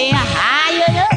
ayo yo.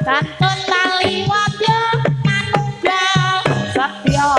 Kantun lali wadya manunggal setya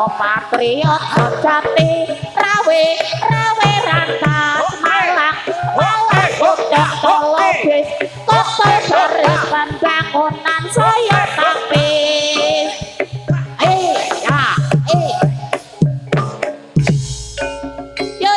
patriot sejati rawe rantas malang udah kolobis kota serikan bangunan saya tapis yo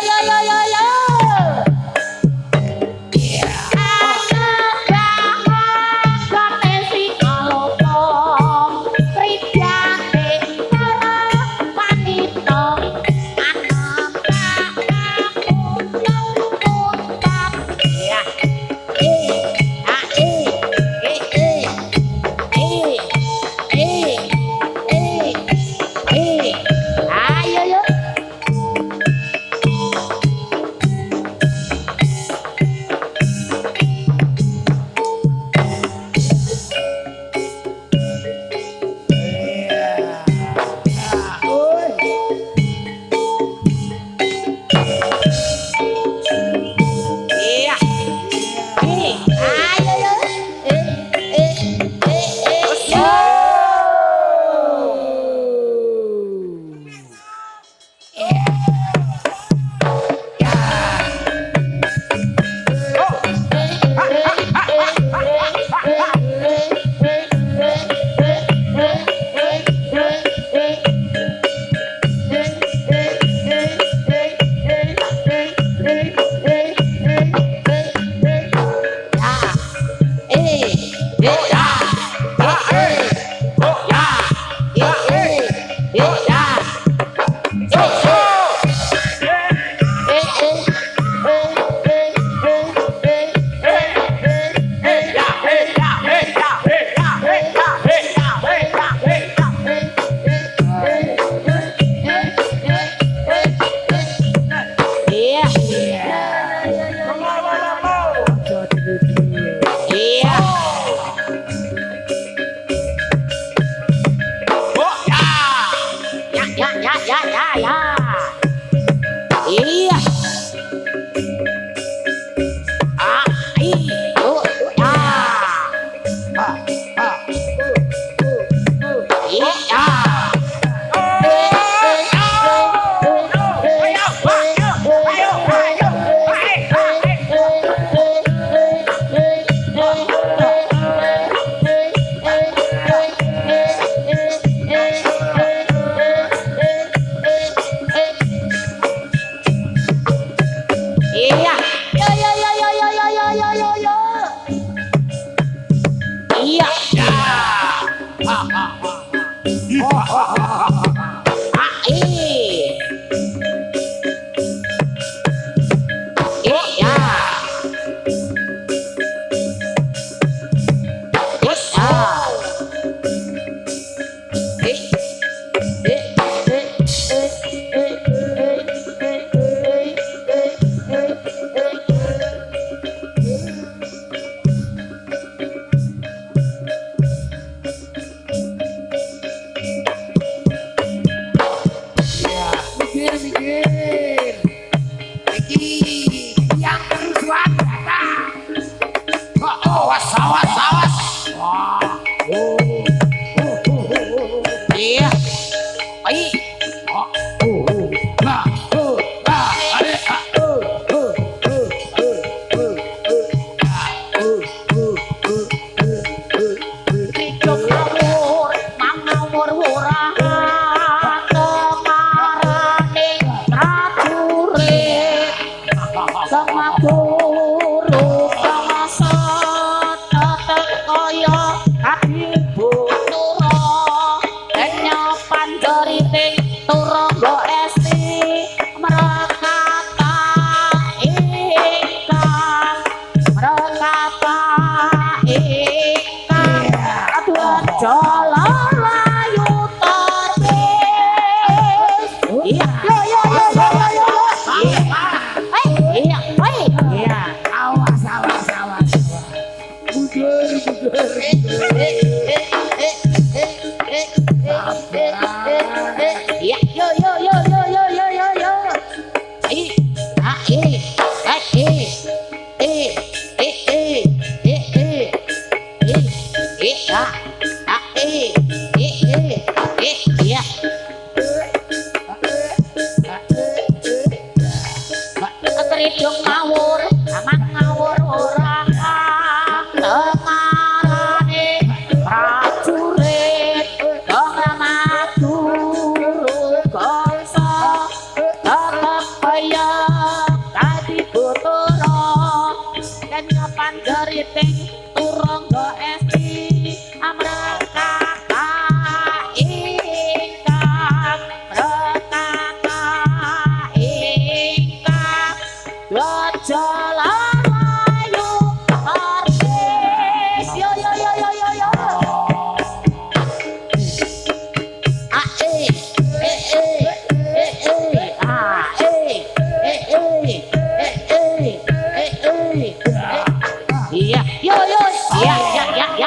Yeah.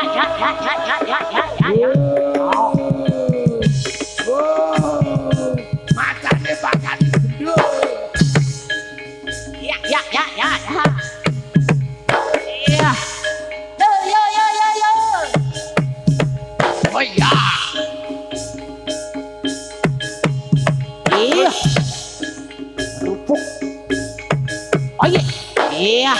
ya. Macane bakan gendul. Ya. Iya. Yo. Oh iya. Iya. Rupuk. Oh iya.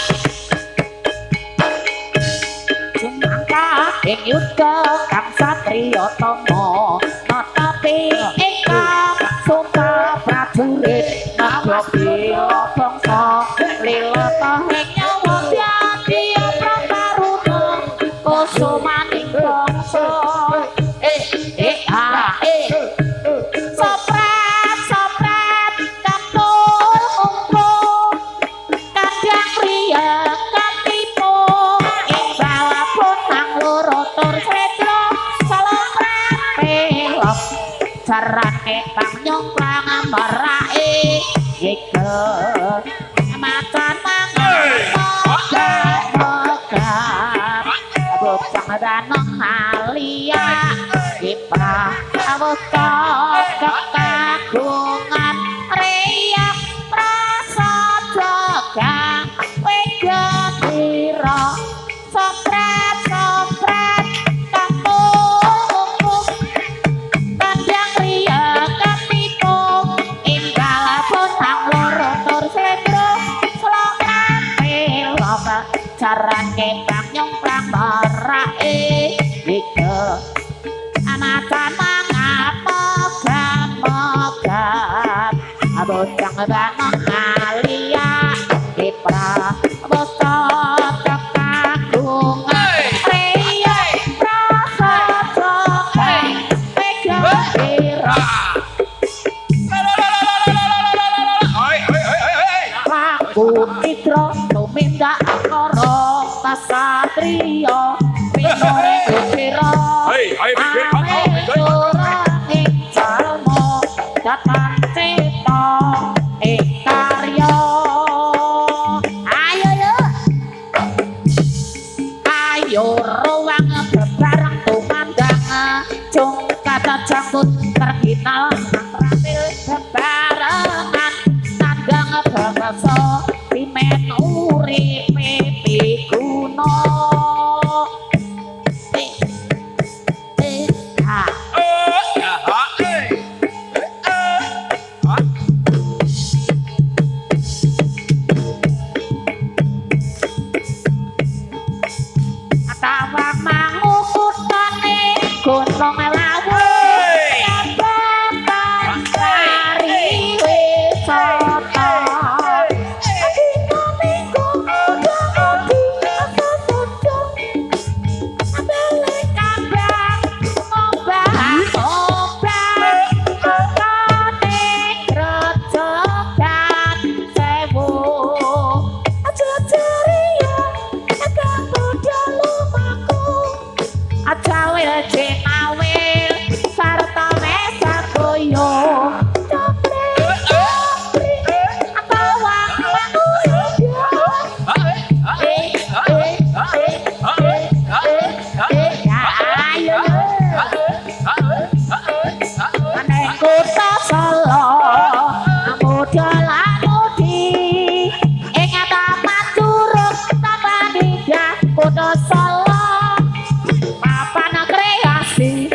Sumangka ing yuda kang satriya tama natapi ingkang sumpah prajurit naglopi bangsa lila tahing nyawa dadi prataruna kusumaning bangsa soprat kampung umpung kandang pria katipu ing balapun nang loro tur sredra saloprat pelok carane bang nyongklang marake iku macan mangan bocah danong halia kiprah awusta kekagungan riyak prasaja Wegatira soprat kampung kandang ria katitung inggalapun nang loro tur sendro selokran pelok carane bang nyongklang marake iku amacan mangap megap bocah danong halia kiprah bosok kekagungan ria prasaja Wegatira laku citra tumindak akara kasatriya minore kupira ing jalma datang cita ing karya ayo ruang bebareng tumandang cung kata jangkut terkinal rampil bebarengan tandang bangsa pimen uripe piguna tawa mangukutane gunung lawu kabatan kari wisata adina minggu mudi asasujo ambele kabang obah makane grojogan sewu aja ceria agak muda lumaku aja wil jenawil sarta mesakoyo kota Solo muda lamudi ing taman curug taman indah kota Solo papan kreasi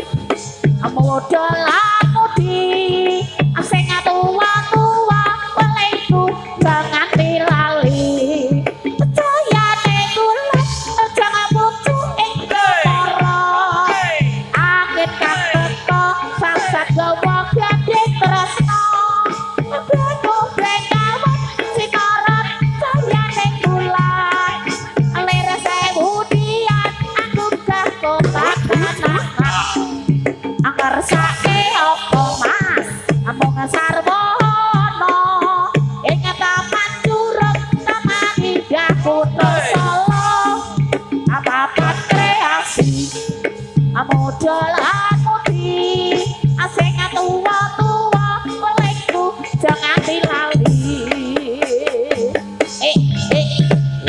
muda lamudi sing tua-tua pelengku jangan dilali percayane kula jangan pucu ing ketara angin kang teka sangsat gawa gede tresno beno benawat sinaran sayane kula lir sewu dian aku gah kotak-kotak angker sake opo mas amung sarwono ing taman curug taman indah kota Solo apa-apa kreasi muda lamudi sing tua-tua pelengku jangan dilali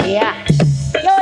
iya yo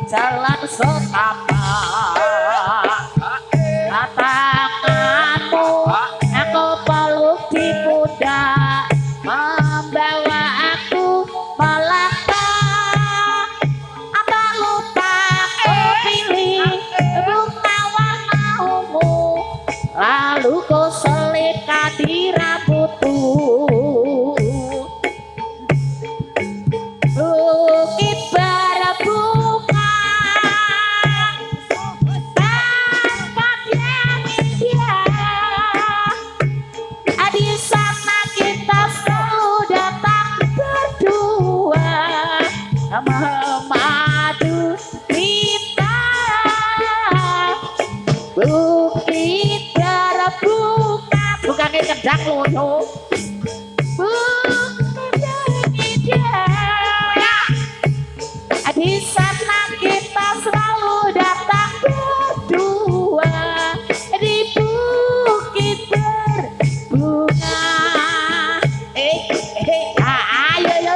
jalan setapak tanganmu aku peluk di pundak membawa aku melangkah apa lupa kau pilih bunga warna ungu lalu kau selipkan di rambutku bukit berbunga tempat yang indah di sana kita selalu datang berdua memadu kita bukit berbunga bukannya kendang loyo bukit indah di sana kita selalu datang berdua di bukit berbunga ayo yo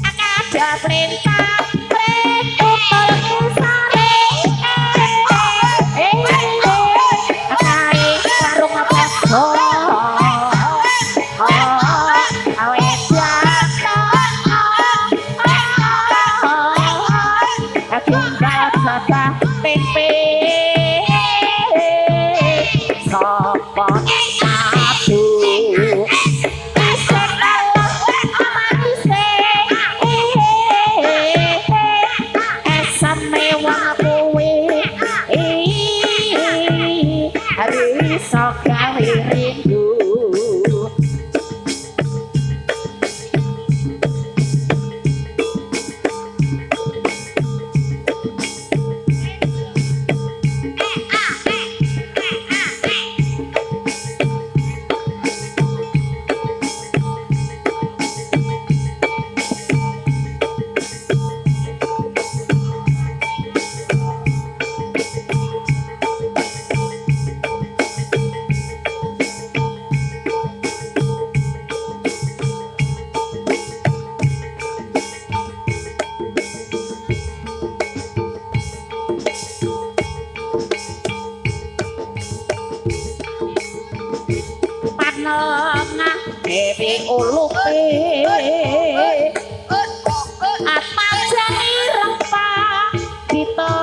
ada perintah berikut sore warung apa awet tinggal saja tempe sapa satu so gawe rindu Dewi ulupe apa jani rempah kita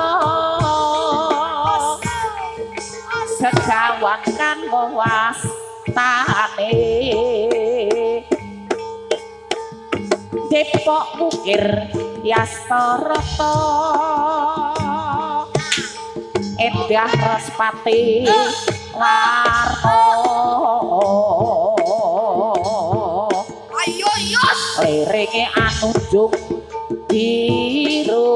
sejawakan wawas tane Depok Bukir Yastarata Endah Respati Warto liringe anunjuk biru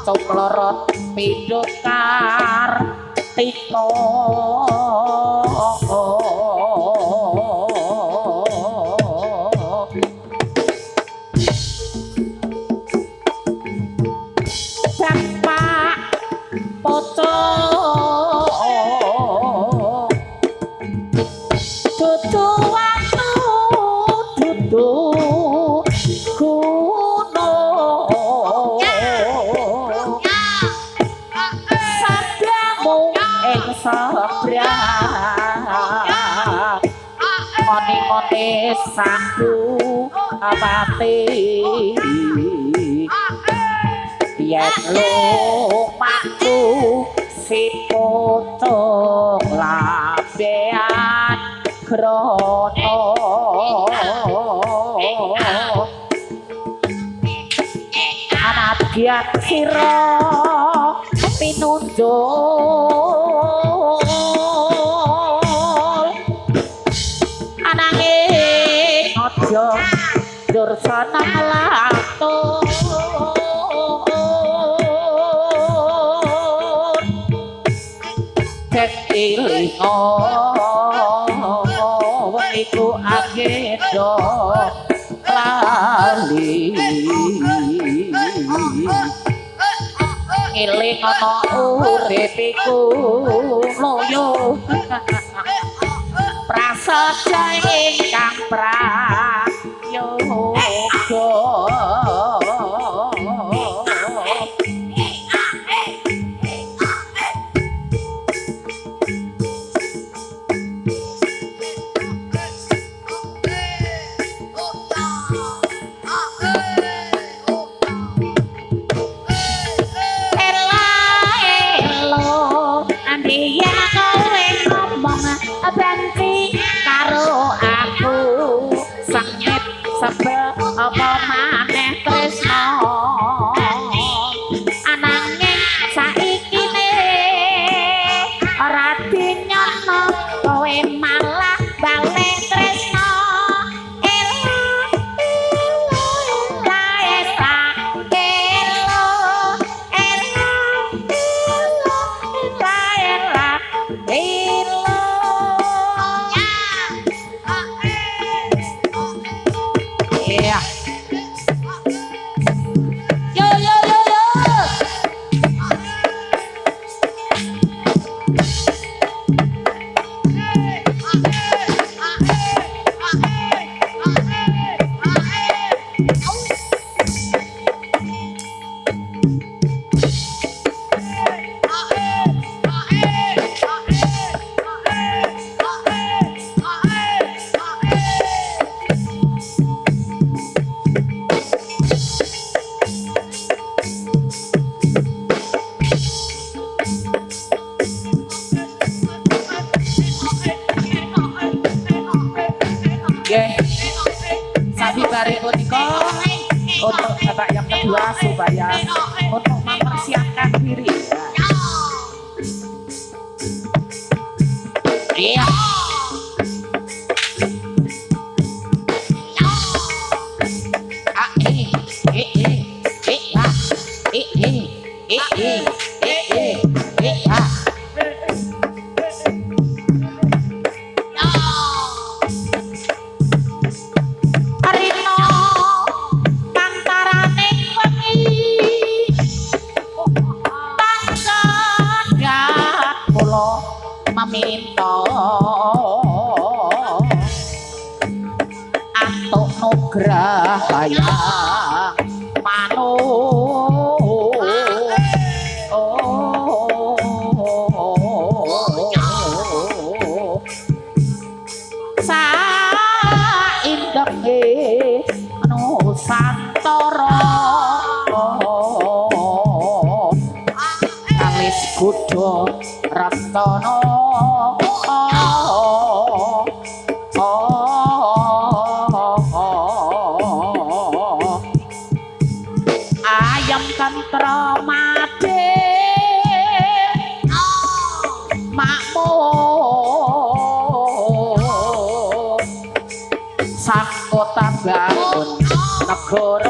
coklorot pindho kartika Bapak Poco dudu watu dudu gunung sabdamu ing sabrang moni-moni sambu apati yen lumaku si pocong labean krono anadyan sira pinunjul ananging aja dursana latur ilingo iku agenda lali ngiling ana urip iku loyo prasaja ingkang prayoga sebel apa maneh tresno ananging saiki ne ora dinyono kowe malah balik tresno untuk babak yang kedua supaya untuk mempersiapkan diri iya meminta antuk nugrah hayang manuk saindenge nusantara alis kudu rastana ayam tentramade makmur sak kota bangun negara